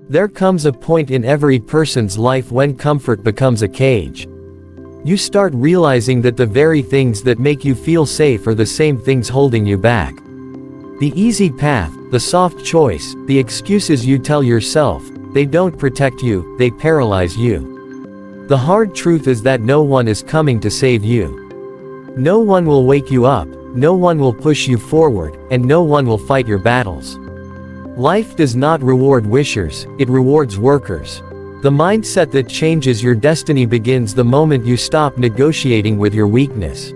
There comes a point in every person's life when comfort becomes a cage. You start realizing that the very things that make you feel safe are the same things holding you back. The easy path, the soft choice, the excuses you tell yourself, they don't protect you, they paralyze you. The hard truth is that no one is coming to save you. No one will wake you up, no one will push you forward, and no one will fight your battles. Life does not reward wishers, it rewards workers. The mindset that changes your destiny begins the moment you stop negotiating with your weakness.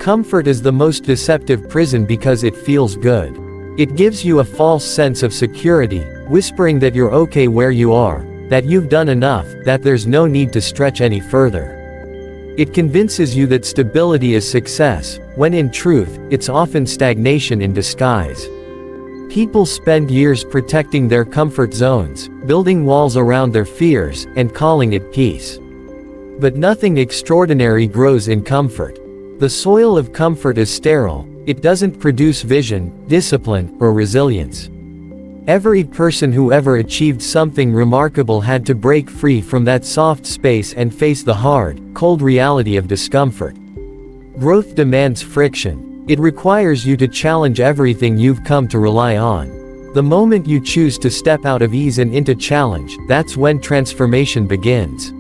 Comfort is the most deceptive prison because it feels good. It gives you a false sense of security, whispering that you're okay where you are, that you've done enough, that there's no need to stretch any further. It convinces you that stability is success, when in truth, it's often stagnation in disguise. People spend years protecting their comfort zones, building walls around their fears, and calling it peace. But nothing extraordinary grows in comfort. The soil of comfort is sterile, it doesn't produce vision, discipline, or resilience. Every person who ever achieved something remarkable had to break free from that soft space and face the hard, cold reality of discomfort. Growth demands friction. It requires you to challenge everything you've come to rely on. The moment you choose to step out of ease and into challenge, that's when transformation begins.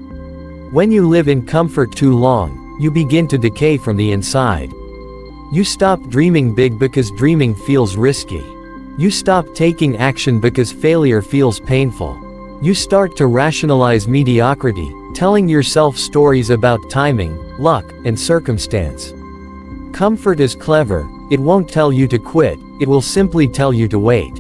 When you live in comfort too long, you begin to decay from the inside. You stop dreaming big because dreaming feels risky. You stop taking action because failure feels painful. You start to rationalize mediocrity, telling yourself stories about timing, luck, and circumstance. Comfort is clever, it won't tell you to quit, it will simply tell you to wait.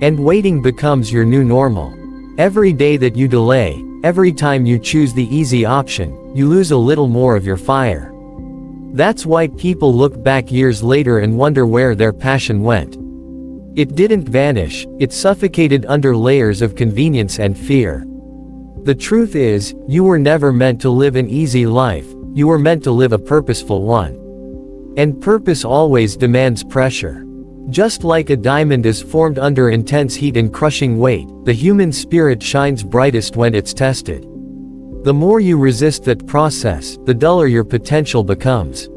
And waiting becomes your new normal. Every day that you delay, every time you choose the easy option, you lose a little more of your fire. That's why people look back years later and wonder where their passion went. It didn't vanish, it suffocated under layers of convenience and fear. The truth is, you were never meant to live an easy life, you were meant to live a purposeful one. And purpose always demands pressure. Just like a diamond is formed under intense heat and crushing weight, the human spirit shines brightest when it's tested. The more you resist that process, the duller your potential becomes.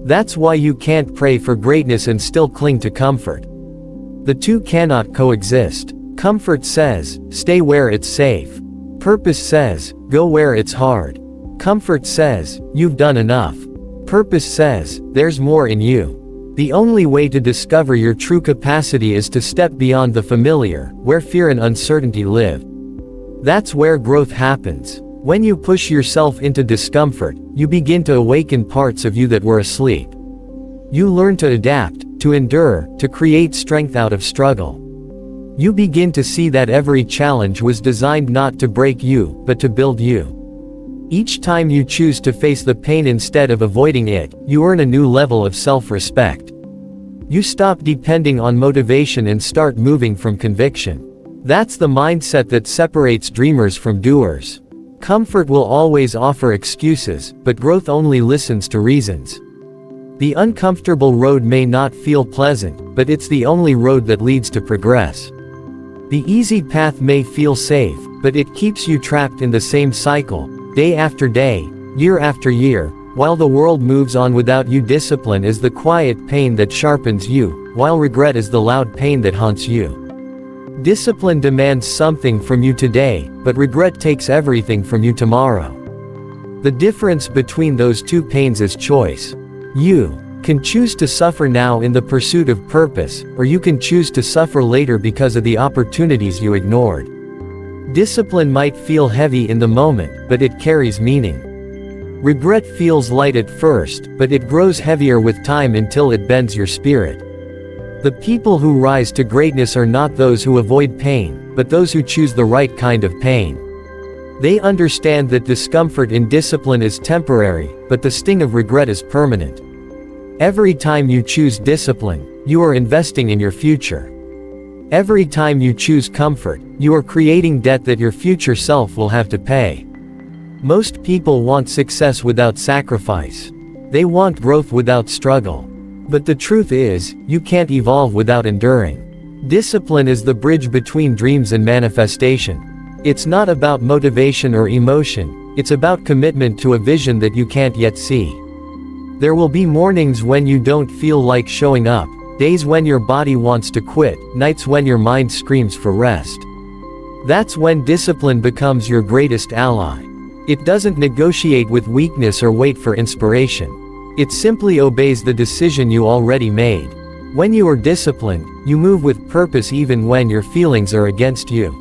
That's why you can't pray for greatness and still cling to comfort. The two cannot coexist. Comfort says, stay where it's safe. Purpose says, go where it's hard. Comfort says, you've done enough. Purpose says, there's more in you. The only way to discover your true capacity is to step beyond the familiar, where fear and uncertainty live. That's where growth happens. When you push yourself into discomfort, you begin to awaken parts of you that were asleep. You learn to adapt, to endure, to create strength out of struggle. You begin to see that every challenge was designed not to break you, but to build you. Each time you choose to face the pain instead of avoiding it, you earn a new level of self-respect. You stop depending on motivation and start moving from conviction. That's the mindset that separates dreamers from doers. Comfort will always offer excuses, but growth only listens to reasons. The uncomfortable road may not feel pleasant, but it's the only road that leads to progress. The easy path may feel safe, but it keeps you trapped in the same cycle. Day after day, year after year, while the world moves on without you. Discipline is the quiet pain that sharpens you, while regret is the loud pain that haunts you. Discipline demands something from you today, but regret takes everything from you tomorrow. The difference between those two pains is choice. You can choose to suffer now in the pursuit of purpose, or you can choose to suffer later because of the opportunities you ignored. Discipline might feel heavy in the moment, but it carries meaning. Regret feels light at first, but it grows heavier with time until it bends your spirit. The people who rise to greatness are not those who avoid pain, but those who choose the right kind of pain. They understand that discomfort in discipline is temporary, but the sting of regret is permanent. Every time you choose discipline, you are investing in your future. Every time you choose comfort, you are creating debt that your future self will have to pay. Most people want success without sacrifice. They want growth without struggle. But the truth is, you can't evolve without enduring. Discipline is the bridge between dreams and manifestation. It's not about motivation or emotion, it's about commitment to a vision that you can't yet see. There will be mornings when you don't feel like showing up, days when your body wants to quit, nights when your mind screams for rest. That's when discipline becomes your greatest ally. It doesn't negotiate with weakness or wait for inspiration. It simply obeys the decision you already made. When you are disciplined, you move with purpose even when your feelings are against you.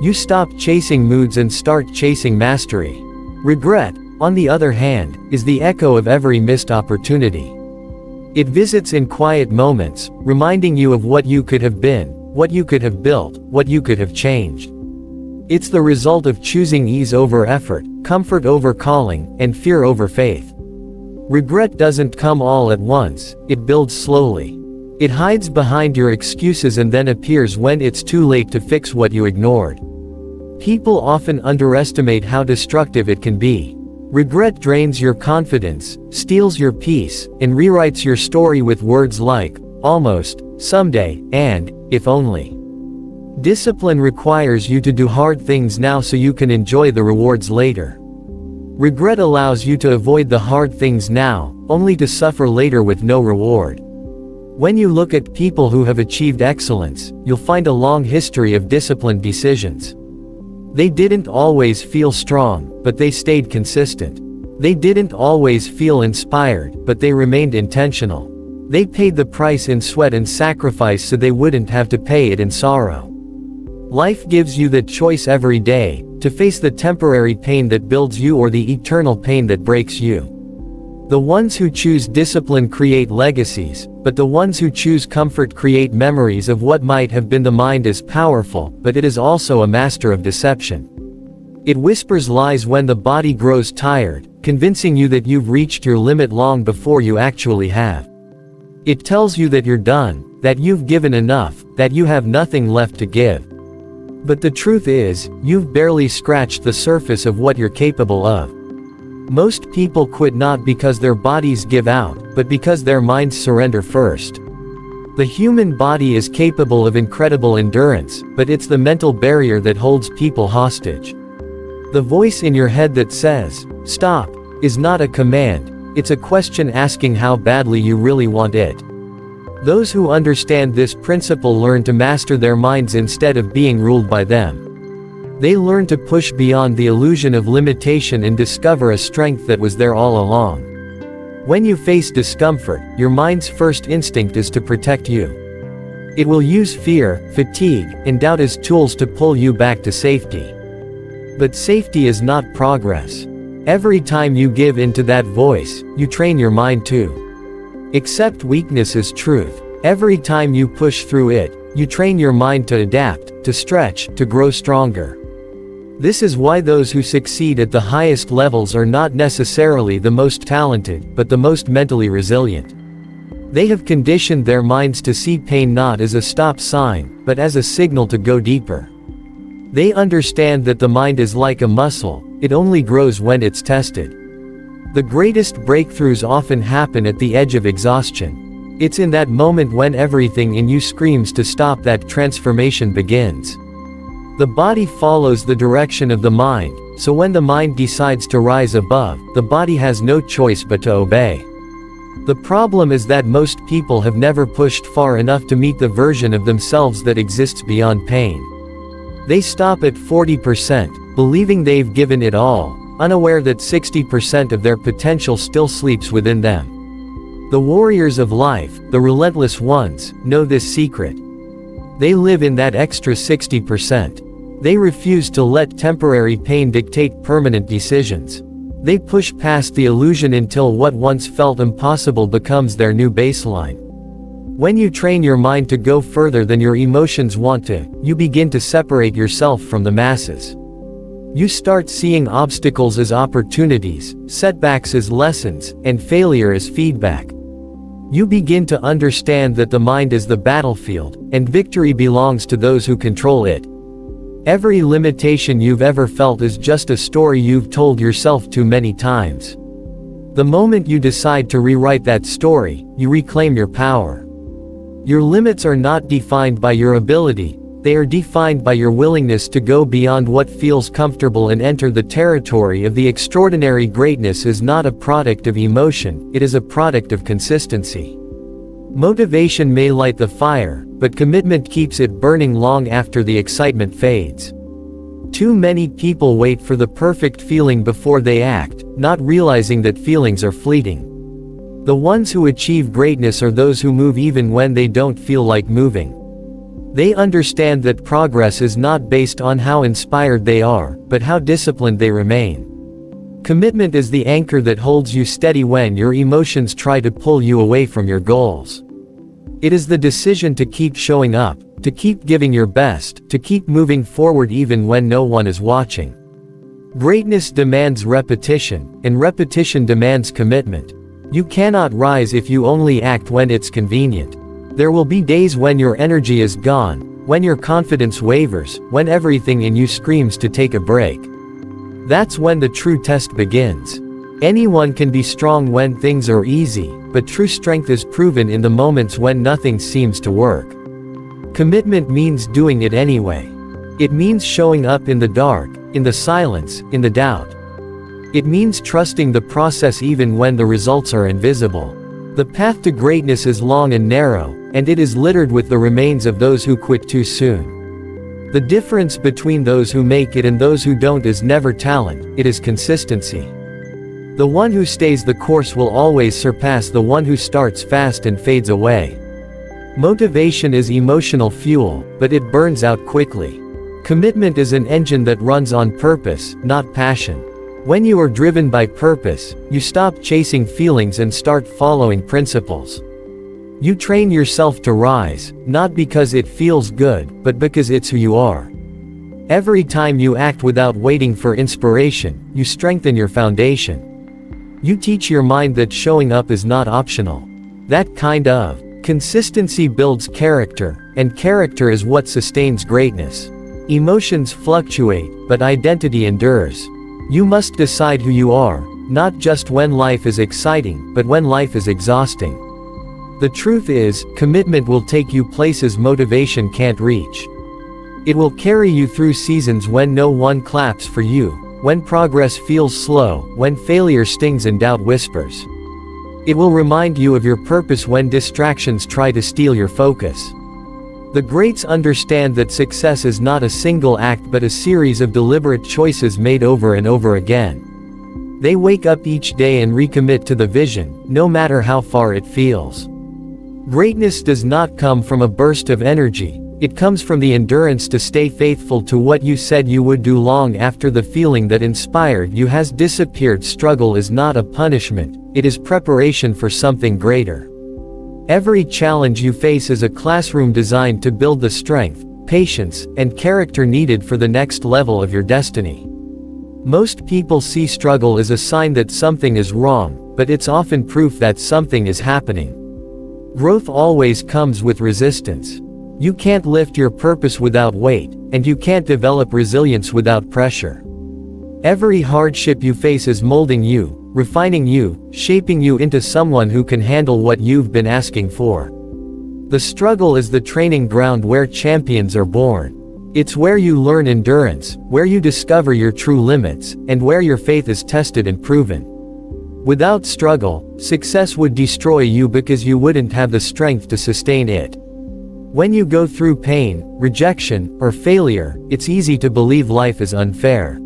You stop chasing moods and start chasing mastery. Regret, on the other hand, is the echo of every missed opportunity. It visits in quiet moments, reminding you of what you could have been, what you could have built, what you could have changed. It's the result of choosing ease over effort, comfort over calling, and fear over faith. Regret doesn't come all at once, it builds slowly. It hides behind your excuses and then appears when it's too late to fix what you ignored. People often underestimate how destructive it can be. Regret drains your confidence, steals your peace, and rewrites your story with words like, almost, someday, and, if only. Discipline requires you to do hard things now so you can enjoy the rewards later. Regret allows you to avoid the hard things now, only to suffer later with no reward. When you look at people who have achieved excellence, you'll find a long history of disciplined decisions. They didn't always feel strong, but they stayed consistent. They didn't always feel inspired, but they remained intentional. They paid the price in sweat and sacrifice so they wouldn't have to pay it in sorrow. Life gives you the choice every day, to face the temporary pain that builds you or the eternal pain that breaks you. The ones who choose discipline create legacies, but the ones who choose comfort create memories of what might have been. The mind is powerful, but it is also a master of deception. It whispers lies when the body grows tired, convincing you that you've reached your limit long before you actually have. It tells you that you're done, that you've given enough, that you have nothing left to give. But the truth is, you've barely scratched the surface of what you're capable of. Most people quit not because their bodies give out, but because their minds surrender first. The human body is capable of incredible endurance, but it's the mental barrier that holds people hostage. The voice in your head that says, "Stop," is not a command, it's a question asking how badly you really want it. Those who understand this principle learn to master their minds instead of being ruled by them. They learn to push beyond the illusion of limitation and discover a strength that was there all along. When you face discomfort, your mind's first instinct is to protect you. It will use fear, fatigue, and doubt as tools to pull you back to safety. But safety is not progress. Every time you give in to that voice, you train your mind to accept weakness as truth. Every time you push through it, you train your mind to adapt, to stretch, to grow stronger. This is why those who succeed at the highest levels are not necessarily the most talented, but the most mentally resilient. They have conditioned their minds to see pain not as a stop sign, but as a signal to go deeper. They understand that the mind is like a muscle, it only grows when it's tested. The greatest breakthroughs often happen at the edge of exhaustion. It's in that moment when everything in you screams to stop that transformation begins. The body follows the direction of the mind, so when the mind decides to rise above, the body has no choice but to obey. The problem is that most people have never pushed far enough to meet the version of themselves that exists beyond pain. They stop at 40%, believing they've given it all, unaware that 60% of their potential still sleeps within them. The warriors of life, the relentless ones, know this secret. They live in that extra 60%. They refuse to let temporary pain dictate permanent decisions. They push past the illusion until what once felt impossible becomes their new baseline. When you train your mind to go further than your emotions want to, you begin to separate yourself from the masses. You start seeing obstacles as opportunities, setbacks as lessons, and failure as feedback. You begin to understand that the mind is the battlefield, and victory belongs to those who control it. Every limitation you've ever felt is just a story you've told yourself too many times. The moment you decide to rewrite that story, you reclaim your power. Your limits are not defined by your ability, they are defined by your willingness to go beyond what feels comfortable and enter the territory of the extraordinary. Greatness is not a product of emotion, it is a product of consistency. Motivation may light the fire, but commitment keeps it burning long after the excitement fades. Too many people wait for the perfect feeling before they act, not realizing that feelings are fleeting. The ones who achieve greatness are those who move even when they don't feel like moving. They understand that progress is not based on how inspired they are, but how disciplined they remain. Commitment is the anchor that holds you steady when your emotions try to pull you away from your goals. It is the decision to keep showing up, to keep giving your best, to keep moving forward even when no one is watching. Greatness demands repetition, and repetition demands commitment. You cannot rise if you only act when it's convenient. There will be days when your energy is gone, when your confidence wavers, when everything in you screams to take a break. That's when the true test begins. Anyone can be strong when things are easy, but true strength is proven in the moments when nothing seems to work. Commitment means doing it anyway. It means showing up in the dark, in the silence, in the doubt. It means trusting the process even when the results are invisible. The path to greatness is long and narrow, and it is littered with the remains of those who quit too soon. The difference between those who make it and those who don't is never talent, it is consistency. The one who stays the course will always surpass the one who starts fast and fades away. Motivation is emotional fuel, but it burns out quickly. Commitment is an engine that runs on purpose, not passion. When you are driven by purpose, you stop chasing feelings and start following principles. You train yourself to rise, not because it feels good, but because it's who you are. Every time you act without waiting for inspiration, you strengthen your foundation. You teach your mind that showing up is not optional. That kind of consistency builds character, and character is what sustains greatness. Emotions fluctuate, but identity endures. You must decide who you are, not just when life is exciting, but when life is exhausting. The truth is, commitment will take you places motivation can't reach. It will carry you through seasons when no one claps for you, when progress feels slow, when failure stings and doubt whispers. It will remind you of your purpose when distractions try to steal your focus. The greats understand that success is not a single act but a series of deliberate choices made over and over again. They wake up each day and recommit to the vision, no matter how far it feels. Greatness does not come from a burst of energy, it comes from the endurance to stay faithful to what you said you would do long after the feeling that inspired you has disappeared. Struggle is not a punishment, it is preparation for something greater. Every challenge you face is a classroom designed to build the strength, patience, and character needed for the next level of your destiny. Most people see struggle as a sign that something is wrong, but it's often proof that something is happening. Growth always comes with resistance. You can't lift your purpose without weight, and you can't develop resilience without pressure. Every hardship you face is molding you, refining you, shaping you into someone who can handle what you've been asking for. The struggle is the training ground where champions are born. It's where you learn endurance, where you discover your true limits, and where your faith is tested and proven. Without struggle, success would destroy you because you wouldn't have the strength to sustain it. When you go through pain, rejection, or failure, it's easy to believe life is unfair.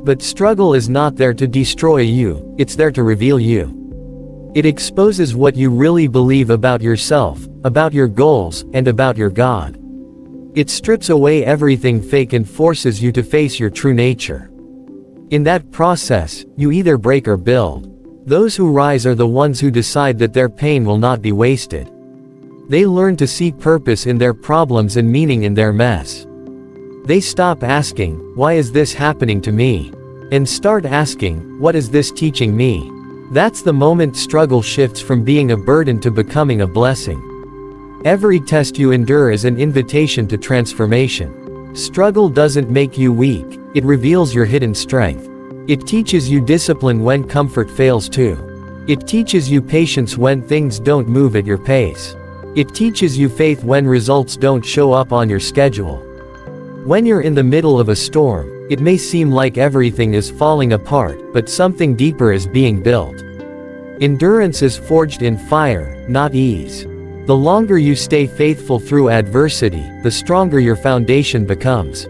But struggle is not there to destroy you, it's there to reveal you. It exposes what you really believe about yourself, about your goals, and about your God. It strips away everything fake and forces you to face your true nature. In that process, you either break or build. Those who rise are the ones who decide that their pain will not be wasted. They learn to see purpose in their problems and meaning in their mess. They stop asking, "Why is this happening to me?" and start asking, "What is this teaching me?" That's the moment struggle shifts from being a burden to becoming a blessing. Every test you endure is an invitation to transformation. Struggle doesn't make you weak, it reveals your hidden strength. It teaches you discipline when comfort fails too. It teaches you patience when things don't move at your pace. It teaches you faith when results don't show up on your schedule. When you're in the middle of a storm, it may seem like everything is falling apart, but something deeper is being built. Endurance is forged in fire, not ease. The longer you stay faithful through adversity, the stronger your foundation becomes.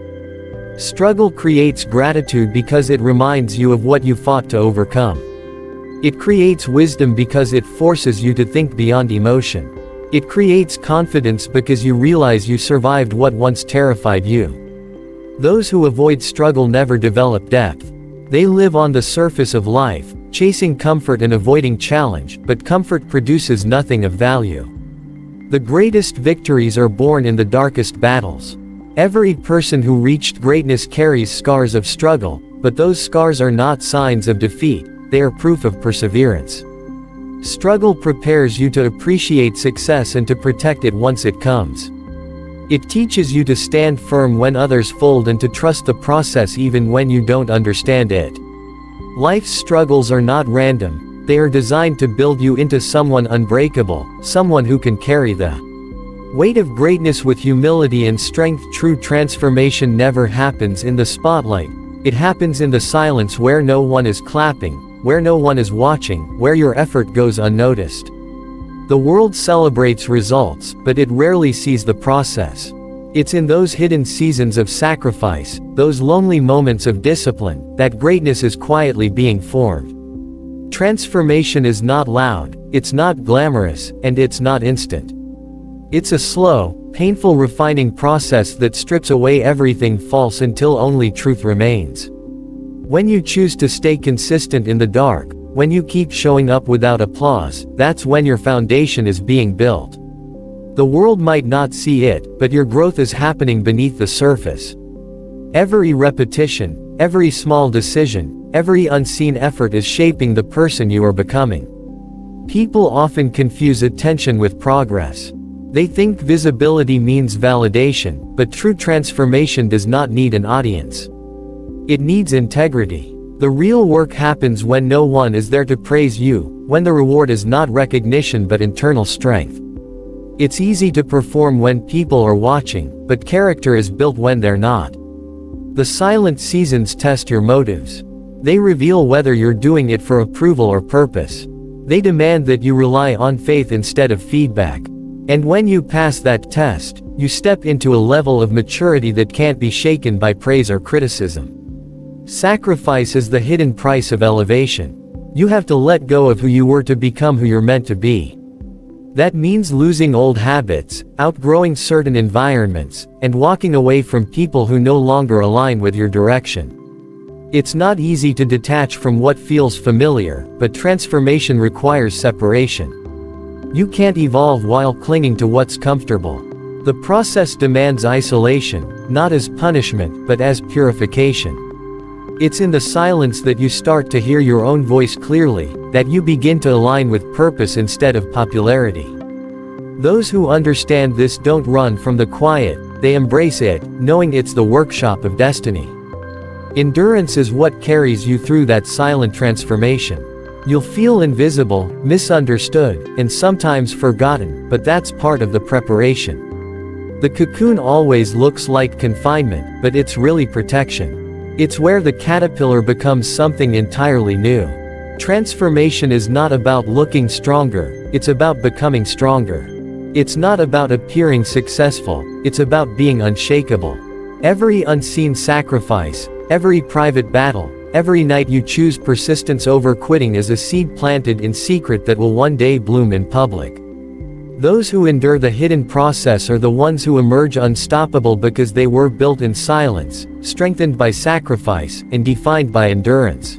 Struggle creates gratitude because it reminds you of what you fought to overcome. It creates wisdom because it forces you to think beyond emotion. It creates confidence because you realize you survived what once terrified you. Those who avoid struggle never develop depth. They live on the surface of life, chasing comfort and avoiding challenge, but comfort produces nothing of value. The greatest victories are born in the darkest battles. Every person who reached greatness carries scars of struggle, but those scars are not signs of defeat, they are proof of perseverance. Struggle prepares you to appreciate success and to protect it once it comes. It teaches you to stand firm when others fold and to trust the process even when you don't understand it. Life's struggles are not random, they are designed to build you into someone unbreakable, someone who can carry the weight of greatness with humility and strength. True transformation never happens in the spotlight. It happens in the silence where no one is clapping, where no one is watching, where your effort goes unnoticed. The world celebrates results, but it rarely sees the process. It's in those hidden seasons of sacrifice, those lonely moments of discipline, that greatness is quietly being formed. Transformation is not loud, it's not glamorous, and it's not instant. It's a slow, painful refining process that strips away everything false until only truth remains. When you choose to stay consistent in the dark, when you keep showing up without applause, that's when your foundation is being built. The world might not see it, but your growth is happening beneath the surface. Every repetition, every small decision, every unseen effort is shaping the person you are becoming. People often confuse attention with progress. They think visibility means validation, but true transformation does not need an audience. It needs integrity. The real work happens when no one is there to praise you, when the reward is not recognition but internal strength. It's easy to perform when people are watching, but character is built when they're not. The silent seasons test your motives. They reveal whether you're doing it for approval or purpose. They demand that you rely on faith instead of feedback. And when you pass that test, you step into a level of maturity that can't be shaken by praise or criticism. Sacrifice is the hidden price of elevation. You have to let go of who you were to become who you're meant to be. That means losing old habits, outgrowing certain environments, and walking away from people who no longer align with your direction. It's not easy to detach from what feels familiar, but transformation requires separation. You can't evolve while clinging to what's comfortable. The process demands isolation, not as punishment, but as purification. It's in the silence that you start to hear your own voice clearly, that you begin to align with purpose instead of popularity. Those who understand this don't run from the quiet, they embrace it, knowing it's the workshop of destiny. Endurance is what carries you through that silent transformation. You'll feel invisible, misunderstood, and sometimes forgotten, but that's part of the preparation. The cocoon always looks like confinement, but it's really protection. It's where the caterpillar becomes something entirely new. Transformation is not about looking stronger, it's about becoming stronger. It's not about appearing successful, it's about being unshakable. Every unseen sacrifice, every private battle, every night you choose persistence over quitting is a seed planted in secret that will one day bloom in public. Those who endure the hidden process are the ones who emerge unstoppable because they were built in silence, strengthened by sacrifice, and defined by endurance.